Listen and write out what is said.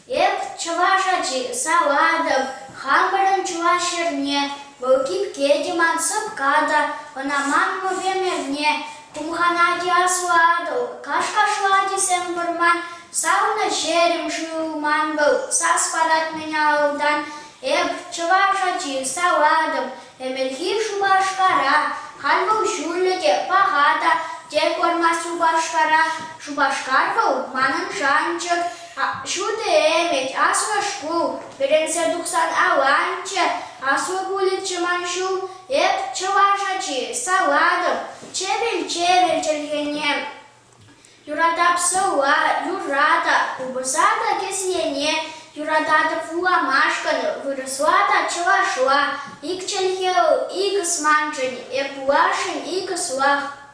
Еп чавашачи саладов, хамбаран чувашерне, волки кедиман сапкада, панаман мовемерне, кумханади асладов, кашкашлади сембурман, сауна черем жуман был, саспарат меня удан, еп чавашачи саладов, эмельхи шубашкара, хальвал шулете пахата, текорма шубашкара, шубашкарвал манан шанчик, шуты эмет асвашку, перенседуксан аланче, асвабулит маншу, еп чавашачи саладов, чевель чельгенем. Юрада псауа, юрада, убасада кисьене, юрада фуамашкан, вырослада чавашла, ик чельхел, ик сманчен, эпуашен, ик слах.